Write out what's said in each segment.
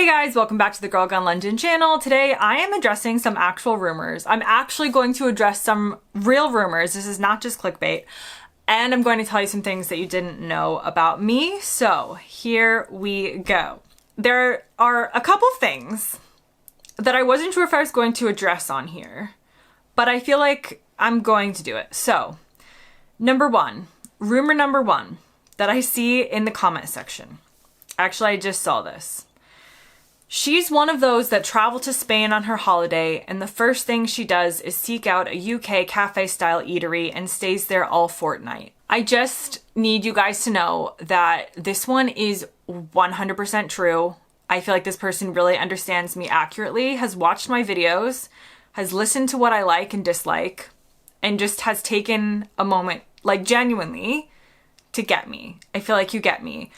Hey guys, welcome back to the Girl Gone London channel. Today I am addressing some actual rumors. I'm actually going to address some real rumors. This is not just clickbait. And I'm going to tell you some things that you didn't know about me. So here we go. There are a couple things that I wasn't sure if I was going to address on here, but I feel like I'm going to do it. So rumor number one that I see in the comment section. Actually, I just saw this. She's one of those that travel to Spain on her holiday, and the first thing she does is seek out a UK cafe-style eatery and stays there all fortnight. I just need you guys to know that this one is 100% true. I feel like this person really understands me accurately, has watched my videos, has listened to what I like and dislike, and just has taken a moment, like genuinely, to get me. I feel like you get me.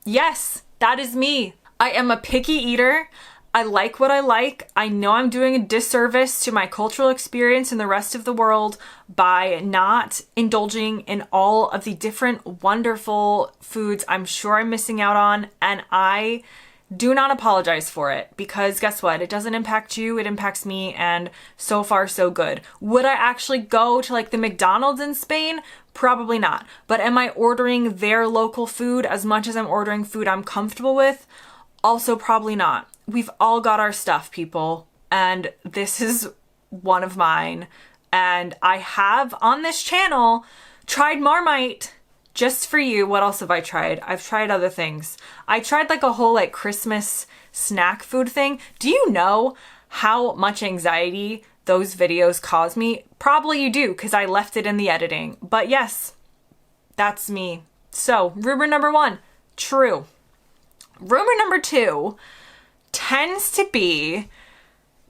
Yes, that is me. I am a picky eater. I like what I like. I know I'm doing a disservice to my cultural experience in the rest of the world by not indulging in all of the different wonderful foods I'm sure I'm missing out on, and I do not apologize for it, because guess what? It doesn't impact you, it impacts me, and so far so good. Would I actually go to like the McDonald's in Spain? Probably not. But am I ordering their local food as much as I'm ordering food I'm comfortable with? Also probably not. We've all got our stuff, people, and this is one of mine. And I have on this channel tried Marmite. Just for you. What else have I tried? I've tried other things. I tried like a whole like Christmas snack food thing. Do you know how much anxiety those videos cause me? Probably you do, because I left it in the editing. But yes, that's me. So rumor number one, true. Rumor number two tends to be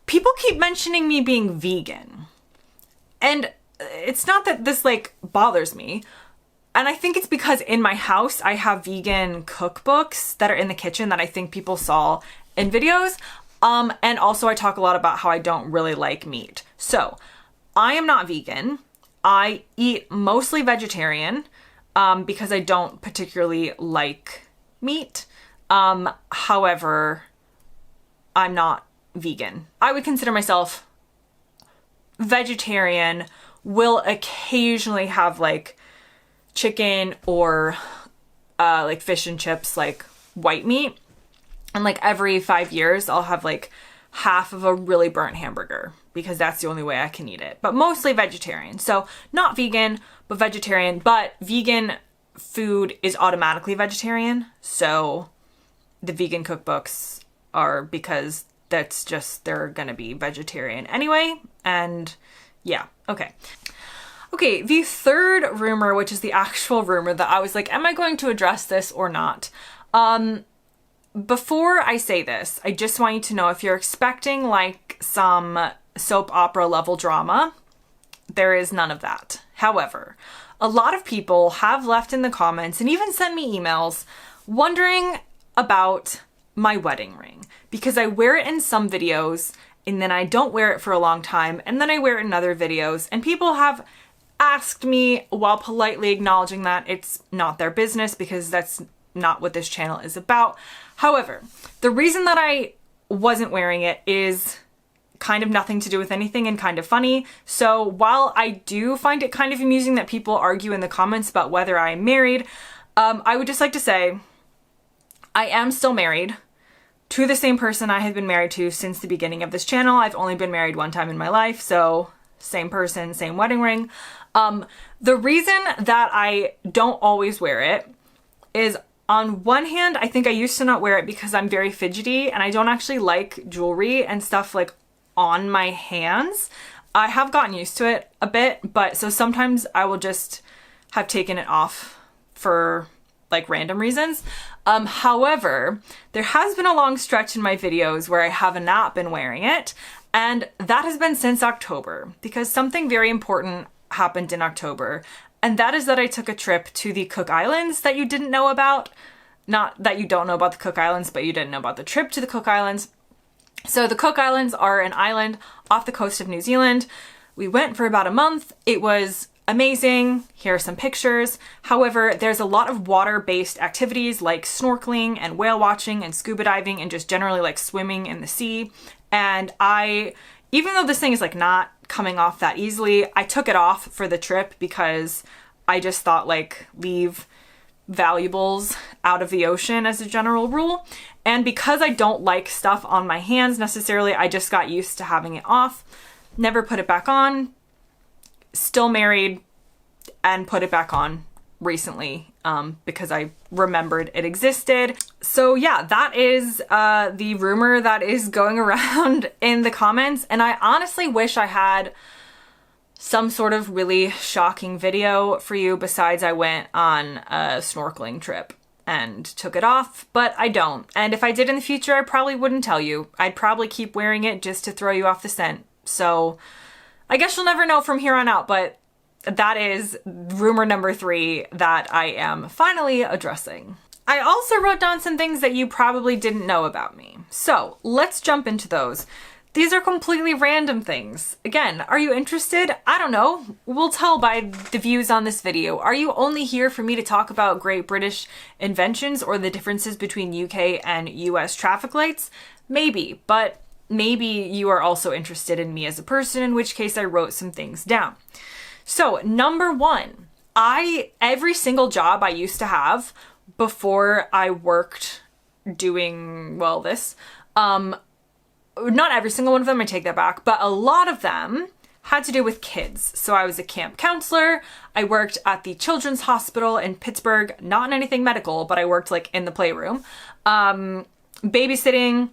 people keep mentioning me being vegan. And it's not that this like bothers me. And I think it's because in my house, I have vegan cookbooks that are in the kitchen that I think people saw in videos. And also I talk a lot about how I don't really like meat. So I am not vegan. I eat mostly vegetarian because I don't particularly like meat. However, I'm not vegan. I would consider myself vegetarian, will occasionally have like chicken or like fish and chips, like white meat, and like every 5 years I'll have like half of a really burnt hamburger because that's the only way I can eat it. But mostly vegetarian. So not vegan, but vegetarian. But vegan food is automatically vegetarian, so the vegan cookbooks are because that's just, they're gonna be vegetarian anyway. And yeah, okay. Okay, the third rumor, which is the actual rumor that I was like, am I going to address this or not? Before I say this, I just want you to know, if you're expecting like some soap opera level drama, there is none of that. However, a lot of people have left in the comments and even sent me emails wondering about my wedding ring, because I wear it in some videos and then I don't wear it for a long time and then I wear it in other videos, and people have asked me, while politely acknowledging that it's not their business because that's not what this channel is about. However, the reason that I wasn't wearing it is kind of nothing to do with anything and kind of funny. So while I do find it kind of amusing that people argue in the comments about whether I'm married, I would just like to say I am still married to the same person I have been married to since the beginning of this channel. I've only been married one time in my life, so same person, same wedding ring. The reason that I don't always wear it is, on one hand, I think I used to not wear it because I'm very fidgety and I don't actually like jewelry and stuff like on my hands. I have gotten used to it a bit, but so sometimes I will just have taken it off for like random reasons. However, there has been a long stretch in my videos where I have not been wearing it, and that has been since October, because something very important happened in October, and that is that I took a trip to the Cook Islands that you didn't know about. Not that you don't know about the Cook Islands, but you didn't know about the trip to the Cook Islands. So the Cook Islands are an island off the coast of New Zealand. We went for about a month. It was amazing. Here are some pictures. However, there's a lot of water-based activities like snorkeling and whale watching and scuba diving and just generally like swimming in the sea. And even though this thing is like not coming off that easily, I took it off for the trip because I just thought like leave valuables out of the ocean as a general rule. And because I don't like stuff on my hands necessarily, I just got used to having it off. Never put it back on. Still married and put it back on recently because I remembered it existed. So yeah, that is the rumor that is going around in the comments. And I honestly wish I had some sort of really shocking video for you besides I went on a snorkeling trip and took it off, but I don't. And if I did in the future, I probably wouldn't tell you. I'd probably keep wearing it just to throw you off the scent. So I guess you'll never know from here on out, but that is rumor number 3 that I am finally addressing. I also wrote down some things that you probably didn't know about me. So let's jump into those. These are completely random things. Again, are you interested? I don't know. We'll tell by the views on this video. Are you only here for me to talk about Great British inventions or the differences between UK and US traffic lights? Maybe, but maybe you are also interested in me as a person, in which case I wrote some things down. So number 1, every single job I used to have before I worked doing, well, this, not every single one of them, I take that back, but a lot of them had to do with kids. So I was a camp counselor. I worked at the Children's Hospital in Pittsburgh, not in anything medical, but I worked like in the playroom. Babysitting.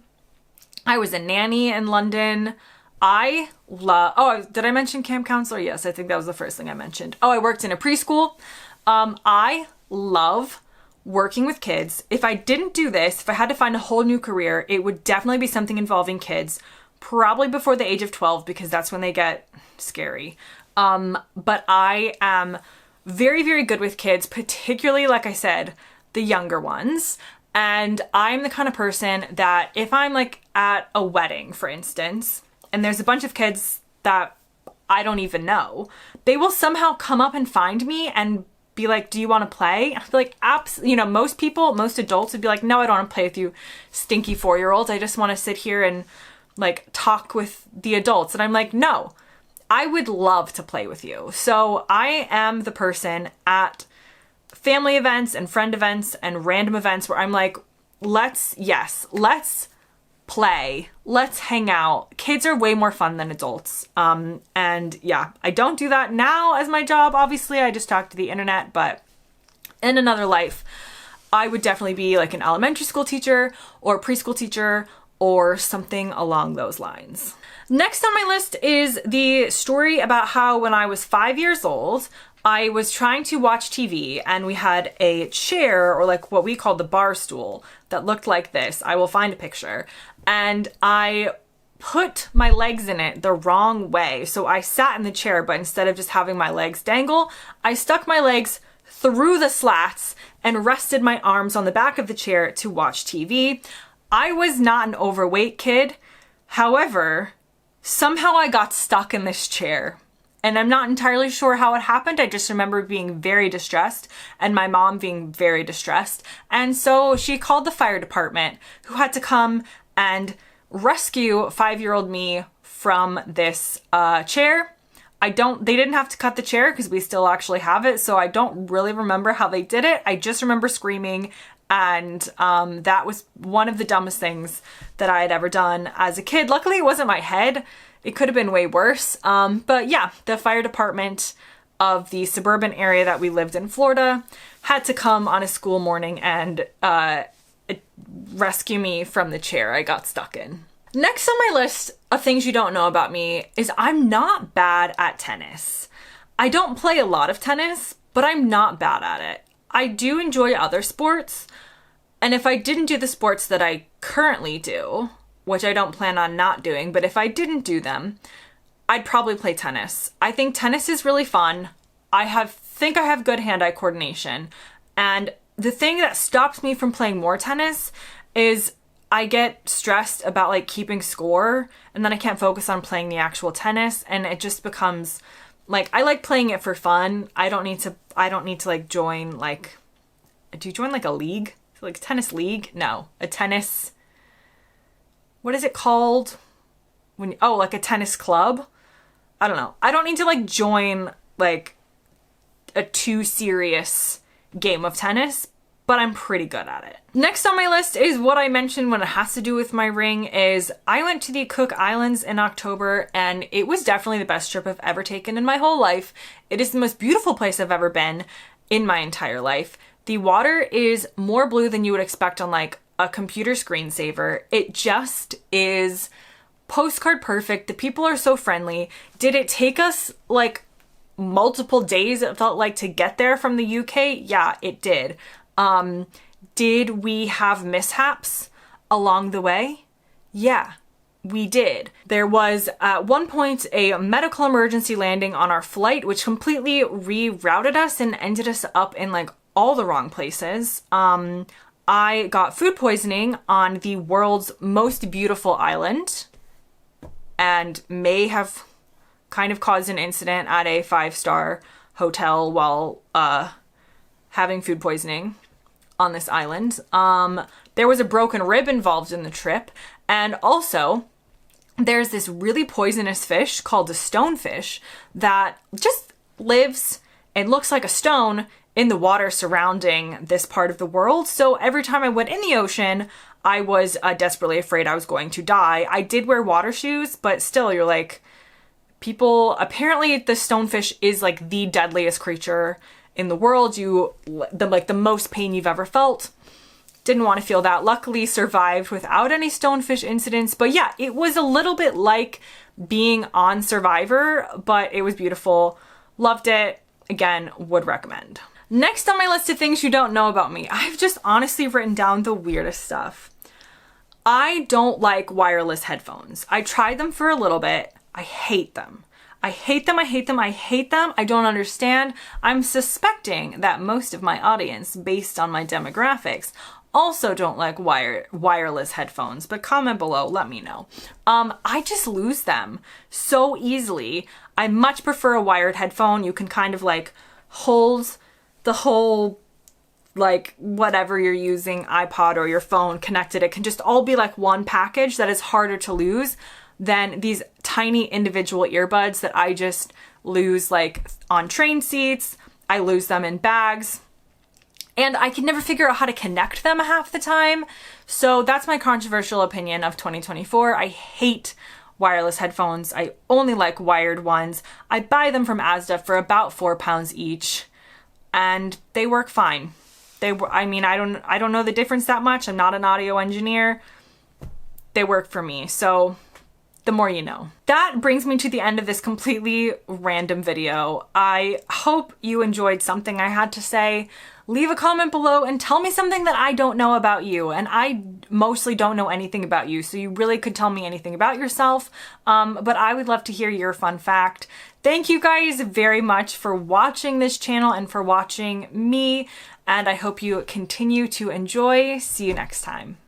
I was a nanny in London. Did I mention camp counselor? Yes, I think that was the first thing I mentioned. Oh, I worked in a preschool. I love working with kids. If I didn't do this, if I had to find a whole new career, it would definitely be something involving kids, probably before the age of 12, because that's when they get scary. But I am very, very good with kids, particularly, like I said, the younger ones. And I'm the kind of person that if I'm like at a wedding, for instance, and there's a bunch of kids that I don't even know, they will somehow come up and find me and be like, do you want to play? I'd be like, most adults would be like, no, I don't want to play with you stinky 4-year-olds. I just want to sit here and like talk with the adults. And I'm like, no, I would love to play with you. So I am the person at family events and friend events and random events where I'm like, let's play, let's hang out. Kids are way more fun than adults. And yeah, I don't do that now as my job. Obviously, I just talk to the internet, but in another life, I would definitely be like an elementary school teacher or preschool teacher or something along those lines. Next on my list is the story about how when I was 5 years old, I was trying to watch TV and we had a chair, or like what we called the bar stool, that looked like this. I will find a picture. And I put my legs in it the wrong way. So I sat in the chair, but instead of just having my legs dangle, I stuck my legs through the slats and rested my arms on the back of the chair to watch TV. I was not an overweight kid. However, somehow I got stuck in this chair. And I'm not entirely sure how it happened. I just remember being very distressed and my mom being very distressed. And so she called the fire department, who had to come and rescue 5-year-old me from this chair. They didn't have to cut the chair because we still actually have it. So I don't really remember how they did it. I just remember screaming. And that was one of the dumbest things that I had ever done as a kid. Luckily, it wasn't my head. It could have been way worse. But yeah, the fire department of the suburban area that we lived in Florida had to come on a school morning and rescue me from the chair I got stuck in. Next on my list of things you don't know about me is I'm not bad at tennis. I don't play a lot of tennis, but I'm not bad at it. I do enjoy other sports. And if I didn't do the sports that I currently do, which I don't plan on not doing, but if I didn't do them, I'd probably play tennis. I think tennis is really fun. I think I have good hand-eye coordination. And the thing that stops me from playing more tennis is I get stressed about like keeping score, and then I can't focus on playing the actual tennis, and it just becomes Like, I like playing it for fun. I don't need to like join like, do you join like a league? Like a tennis league? No, a tennis, what is it called? When, oh, like a tennis club? I don't know. I don't need to like join like a too serious game of tennis, but I'm pretty good at it. Next on my list is what I mentioned when it has to do with my ring is I went to the Cook Islands in October, and it was definitely the best trip I've ever taken in my whole life. It is the most beautiful place I've ever been in my entire life. The water is more blue than you would expect on like a computer screensaver. It just is postcard perfect. The people are so friendly. Did it take us like multiple days, it felt like, to get there from the UK? Yeah, it did. Did we have mishaps along the way? Yeah, we did. There was at one point a medical emergency landing on our flight, which completely rerouted us and ended us up in like all the wrong places. I got food poisoning on the world's most beautiful island and may have kind of caused an incident at a 5-star hotel while having food poisoning on this island. There was a broken rib involved in the trip, and also there's this really poisonous fish called a stonefish that just lives and looks like a stone in the water surrounding this part of the world. So every time I went in the ocean, I was desperately afraid I was going to die. I did wear water shoes, but still, you're like, people, apparently the stonefish is like the deadliest creature in the world. The most pain you've ever felt. Didn't want to feel that. Luckily survived without any stonefish incidents. But yeah, it was a little bit like being on Survivor, but it was beautiful. Loved it. Again, would recommend. Next on my list of things you don't know about me, I've just honestly written down the weirdest stuff. I don't like wireless headphones. I tried them for a little bit. I hate them. I hate them. I hate them. I hate them. I don't understand. I'm suspecting that most of my audience, based on my demographics, also don't like wireless headphones, but comment below, let me know. I just lose them so easily. I much prefer a wired headphone. You can kind of like hold the whole, like, whatever you're using, iPod or your phone connected. It can just all be like one package that is harder to lose than these tiny individual earbuds that I just lose like on train seats. I lose them in bags. And I can never figure out how to connect them half the time. So that's my controversial opinion of 2024. I hate wireless headphones. I only like wired ones. I buy them from Asda for about £4 each, and they work fine. I don't know the difference that much. I'm not an audio engineer. They work for me. So the more you know. That brings me to the end of this completely random video. I hope you enjoyed something I had to say. Leave a comment below and tell me something that I don't know about you. And I mostly don't know anything about you, so you really could tell me anything about yourself. But I would love to hear your fun fact. Thank you guys very much for watching this channel and for watching me. And I hope you continue to enjoy. See you next time.